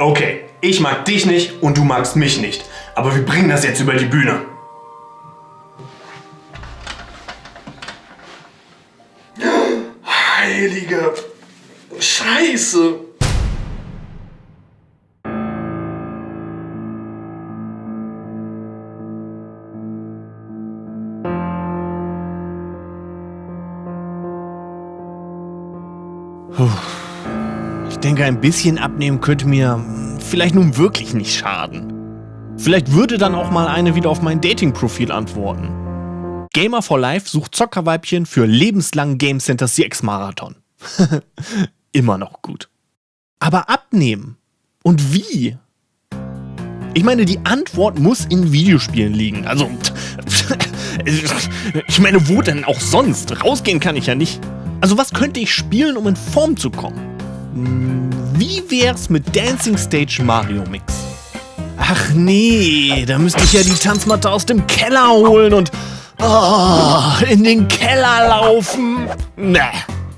Okay, ich mag dich nicht und du magst mich nicht. Aber wir bringen das jetzt über die Bühne. Heilige Scheiße. Ich denke, ein bisschen abnehmen könnte mir vielleicht nun wirklich nicht schaden. Vielleicht würde dann auch mal eine wieder auf mein Dating-Profil antworten. Gamer for Life sucht Zockerweibchen für lebenslangen Game Center CX-Marathon. Immer noch gut. Aber abnehmen? Und wie? Ich meine, die Antwort muss in Videospielen liegen. Also, ich meine, wo denn auch sonst? Rausgehen kann ich ja nicht. Also was könnte ich spielen, um in Form zu kommen? Wie wär's mit Dancing Stage Mario Mix? Ach nee, da müsste ich ja die Tanzmatte aus dem Keller holen und in den Keller laufen. Nee.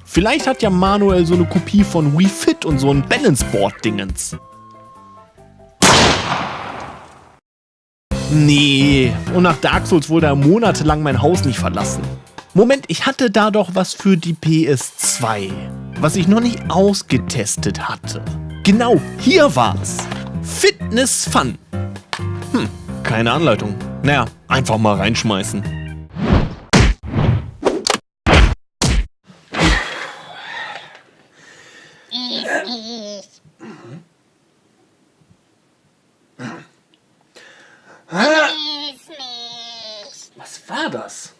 Vielleicht hat ja Manuel so eine Kopie von Wii Fit und so ein Balance-Board-Dingens. Nee, und nach Dark Souls wurde er monatelang mein Haus nicht verlassen. Moment, ich hatte da doch was für die PS2, was ich noch nicht ausgetestet hatte. Genau, hier war's. Fitness Fun. Keine Anleitung. Naja, einfach mal reinschmeißen. Was war das?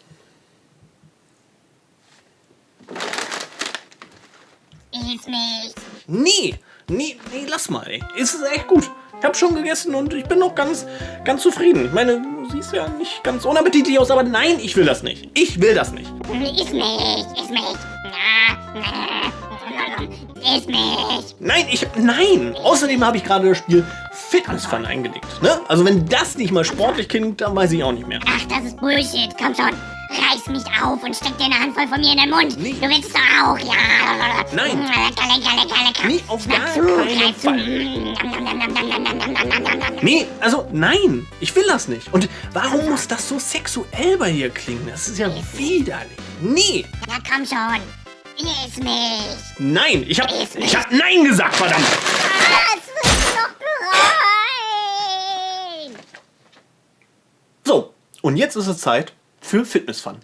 Iss mich. Nee, lass mal, ey. Es ist echt gut. Ich hab schon gegessen und ich bin noch ganz zufrieden. Ich meine, du siehst ja nicht ganz unappetitlich aus, aber nein, ich will das nicht. Ich will das nicht. Iss mich. Iss mich. Nein! Außerdem habe ich gerade das Spiel Fitness Fun eingelegt. Ne? Also wenn das nicht mal sportlich klingt, dann weiß ich auch nicht mehr. Ach, das ist Bullshit. Komm schon. Reiß mich auf und steck dir eine Handvoll von mir in den Mund. Nee. Du willst doch auch, ja. Nein. Lecker. Nee, auf gar Schnapp zu, keinen greif zu. Fall. Nee, also nein, ich will das nicht. Und warum muss das so sexuell bei dir klingen? Das ist ja widerlich. Nee, Ja, komm schon. Iss mich. nein, ich hab nein gesagt, verdammt. Das wird doch bereuen. So, und jetzt ist es Zeit für Fitness Fun.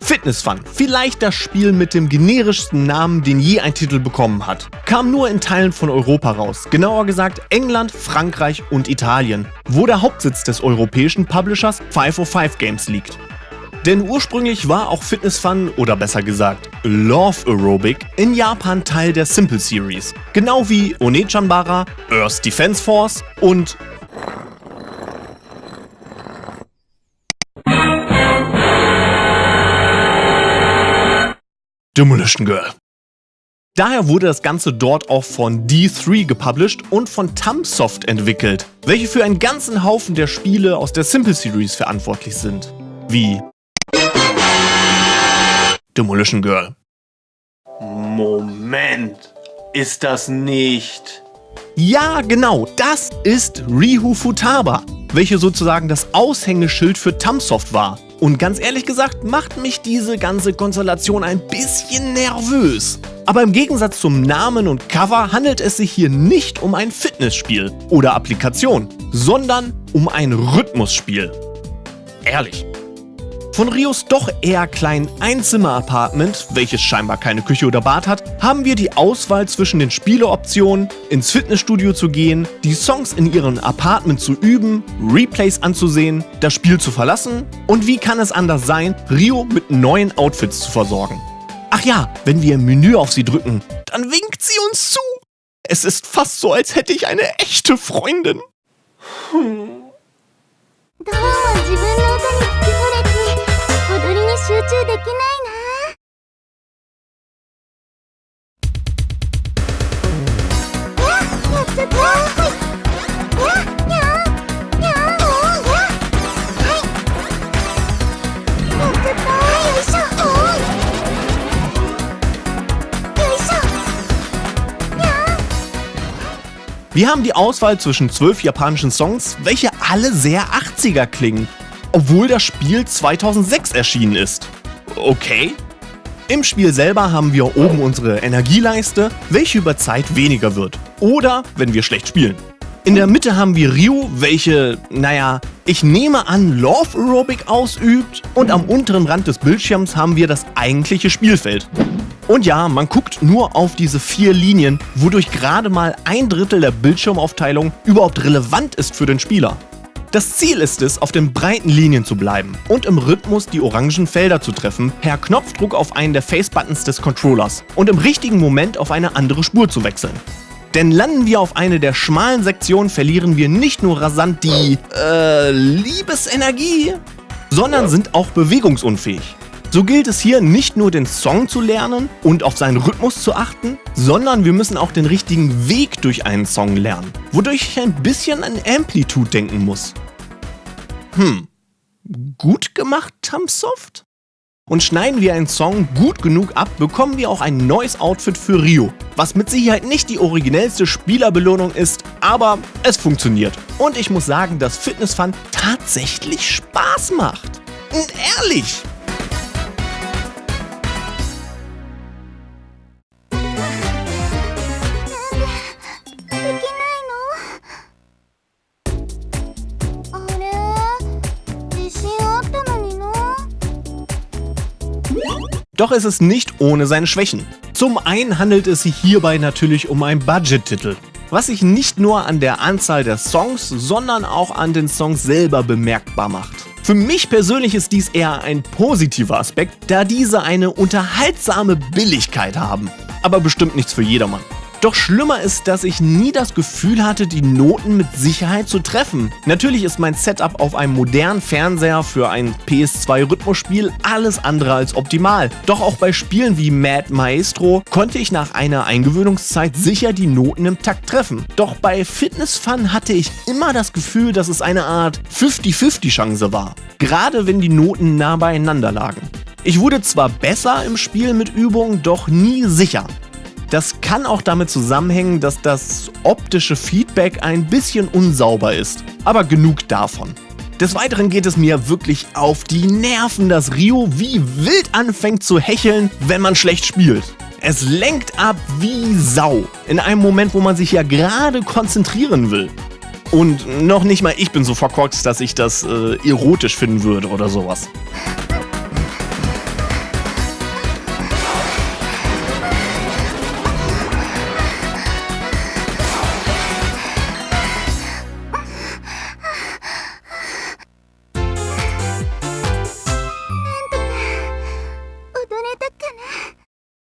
Fitness Fun, vielleicht das Spiel mit dem generischsten Namen, den je ein Titel bekommen hat. Kam nur in Teilen von Europa raus, genauer gesagt England, Frankreich und Italien, wo der Hauptsitz des europäischen Publishers 505 Games liegt. Denn ursprünglich war auch Fitness Fun, oder besser gesagt Love Aerobic, in Japan Teil der Simple Series. Genau wie Onechanbara, Earth Defense Force und Demolition Girl. Daher wurde das Ganze dort auch von D3 gepublished und von Tumsoft entwickelt, welche für einen ganzen Haufen der Spiele aus der Simple Series verantwortlich sind. Wie Demolition Girl. Moment, ist das nicht... Ja, genau, das ist Ryu Futaba, welche sozusagen das Aushängeschild für Tumsoft war. Und ganz ehrlich gesagt macht mich diese ganze Konstellation ein bisschen nervös. Aber im Gegensatz zum Namen und Cover handelt es sich hier nicht um ein Fitnessspiel oder Applikation, sondern um ein Rhythmusspiel. Ehrlich. Von Rios doch eher kleinen Einzimmer-Apartment, welches scheinbar keine Küche oder Bad hat, haben wir die Auswahl zwischen den Spieleoptionen, ins Fitnessstudio zu gehen, die Songs in ihrem Apartment zu üben, Replays anzusehen, das Spiel zu verlassen und wie kann es anders sein, Rio mit neuen Outfits zu versorgen. Ach ja, wenn wir im Menü auf sie drücken, dann winkt sie uns zu. Es ist fast so, als hätte ich eine echte Freundin. どうも自分の歌に聞き惚れて踊りに集中できないな。やっちゃった。はい。にゃにゃはい。やっちゃった。よいしょ。よいしょ。にゃ Wir haben die Auswahl zwischen 12 japanischen Songs, welche alle sehr 80er klingen, obwohl das Spiel 2006 erschienen ist. Okay. Im Spiel selber haben wir oben unsere Energieleiste, welche über Zeit weniger wird. Oder wenn wir schlecht spielen. In der Mitte haben wir Ryu, welche, ich nehme an, Love Aerobic ausübt. Und am unteren Rand des Bildschirms haben wir das eigentliche Spielfeld. Und ja, man guckt nur auf diese 4 Linien, wodurch gerade mal 1/3 der Bildschirmaufteilung überhaupt relevant ist für den Spieler. Das Ziel ist es, auf den breiten Linien zu bleiben und im Rhythmus die orangen Felder zu treffen, per Knopfdruck auf einen der Face-Buttons des Controllers und im richtigen Moment auf eine andere Spur zu wechseln. Denn landen wir auf eine der schmalen Sektionen, verlieren wir nicht nur rasant die, Liebesenergie, sondern sind auch bewegungsunfähig. So gilt es hier nicht nur den Song zu lernen und auf seinen Rhythmus zu achten, sondern wir müssen auch den richtigen Weg durch einen Song lernen, wodurch ich ein bisschen an Amplitude denken muss. Gut gemacht, Tamsoft? Und schneiden wir einen Song gut genug ab, bekommen wir auch ein neues Outfit für Ryu, was mit Sicherheit nicht die originellste Spielerbelohnung ist, aber es funktioniert. Und ich muss sagen, dass Fitness Fun tatsächlich Spaß macht. Und ehrlich! できないの？あれ？自信あったのにな。 Doch es ist nicht ohne seine Schwächen. Zum einen handelt es sich hierbei natürlich um einen Budget-Titel, was sich nicht nur an der Anzahl der Songs, sondern auch an den Songs selber bemerkbar macht. Für mich persönlich ist dies eher ein positiver Aspekt, da diese eine unterhaltsame Billigkeit haben. Aber bestimmt nichts für jedermann. Doch schlimmer ist, dass ich nie das Gefühl hatte, die Noten mit Sicherheit zu treffen. Natürlich ist mein Setup auf einem modernen Fernseher für ein PS2-Rhythmusspiel alles andere als optimal. Doch auch bei Spielen wie Mad Maestro konnte ich nach einer Eingewöhnungszeit sicher die Noten im Takt treffen. Doch bei Fitness Fun hatte ich immer das Gefühl, dass es eine Art 50-50 Chance war. Gerade wenn die Noten nah beieinander lagen. Ich wurde zwar besser im Spiel mit Übung, doch nie sicher. Das kann auch damit zusammenhängen, dass das optische Feedback ein bisschen unsauber ist. Aber genug davon. Des Weiteren geht es mir wirklich auf die Nerven, dass Ryu wie wild anfängt zu hecheln, wenn man schlecht spielt. Es lenkt ab wie Sau. In einem Moment, wo man sich ja gerade konzentrieren will. Und noch nicht mal ich bin so verkorkst, dass ich das erotisch finden würde oder sowas.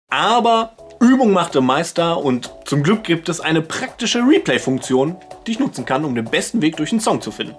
Aber Übung macht den Meister und zum Glück gibt es eine praktische Replay-Funktion, die ich nutzen kann, um den besten Weg durch den Song zu finden.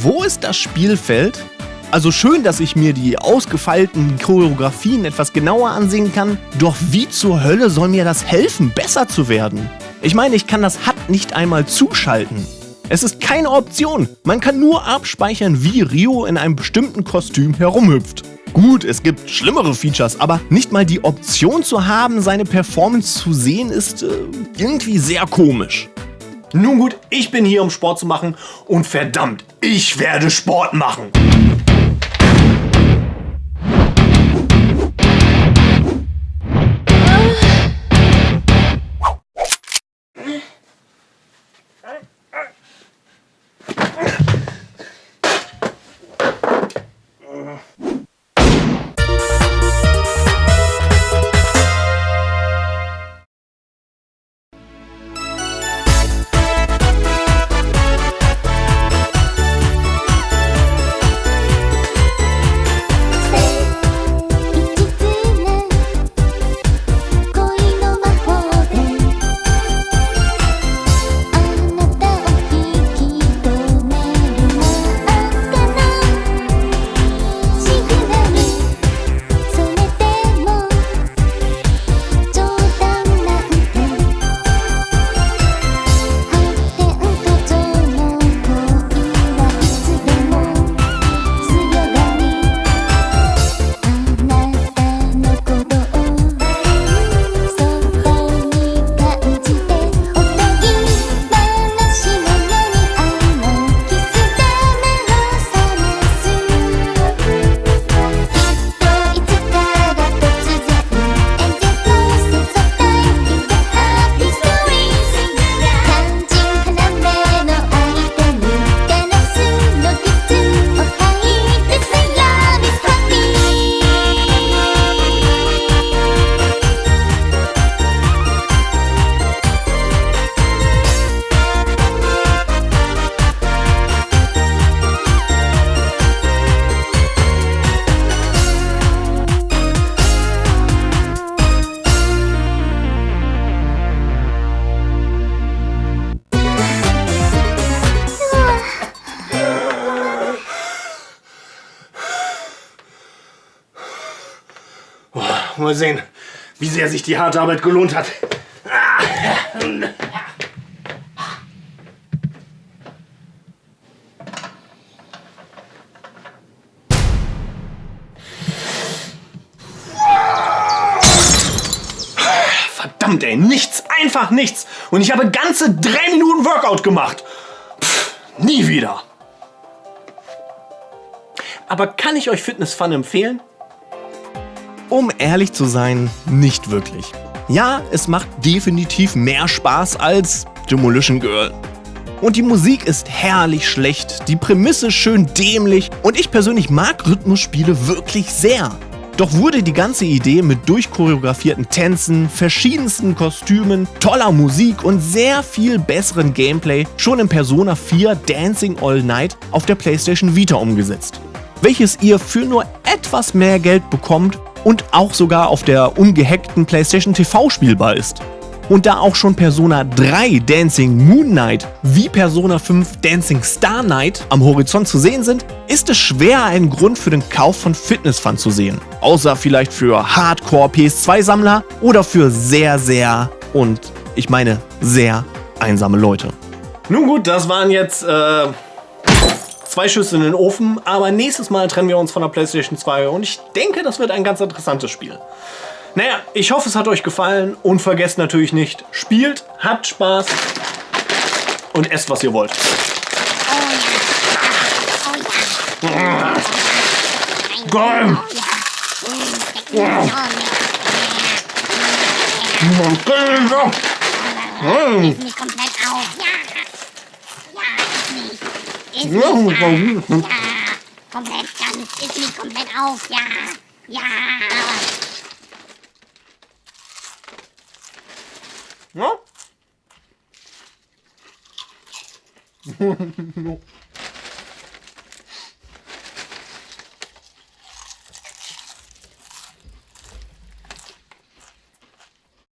Wo ist das Spielfeld? Also schön, dass ich mir die ausgefeilten Choreografien etwas genauer ansehen kann, doch wie zur Hölle soll mir das helfen, besser zu werden? Ich meine, ich kann das HUD nicht einmal zuschalten. Es ist keine Option. Man kann nur abspeichern, wie Ryu in einem bestimmten Kostüm herumhüpft. Gut, es gibt schlimmere Features, aber nicht mal die Option zu haben, seine Performance zu sehen, ist irgendwie sehr komisch. Nun gut, ich bin hier, um Sport zu machen und verdammt, ich werde Sport machen. Mal sehen, wie sehr sich die harte Arbeit gelohnt hat. Verdammt, ey, nichts, einfach nichts. Und ich habe ganze 3 Minuten Workout gemacht. Nie wieder. Aber kann ich euch Fitness Fun empfehlen? Um ehrlich zu sein, nicht wirklich. Ja, es macht definitiv mehr Spaß als Demolition Girl. Und die Musik ist herrlich schlecht, die Prämisse schön dämlich und ich persönlich mag Rhythmusspiele wirklich sehr. Doch wurde die ganze Idee mit durchchoreografierten Tänzen, verschiedensten Kostümen, toller Musik und sehr viel besseren Gameplay schon in Persona 4 Dancing All Night auf der PlayStation Vita umgesetzt, welches ihr für nur etwas mehr Geld bekommt und auch sogar auf der ungehackten PlayStation TV spielbar ist. Und da auch schon Persona 3 Dancing Moon Knight wie Persona 5 Dancing Star Knight am Horizont zu sehen sind, ist es schwer, einen Grund für den Kauf von Fitness Fun zu sehen. Außer vielleicht für Hardcore PS2-Sammler oder für sehr, und ich meine sehr einsame Leute. Nun gut, das waren jetzt 2 Schüsse in den Ofen, aber nächstes Mal trennen wir uns von der PlayStation 2 und ich denke, das wird ein ganz interessantes Spiel. Naja, ich hoffe, es hat euch gefallen und vergesst natürlich nicht, spielt, habt Spaß und esst, was ihr wollt. Geil! Iss mich komplett auf. Ja. Iss mich. Ja. Komplett ganz. Iss mich komplett auf. Ja. Ja?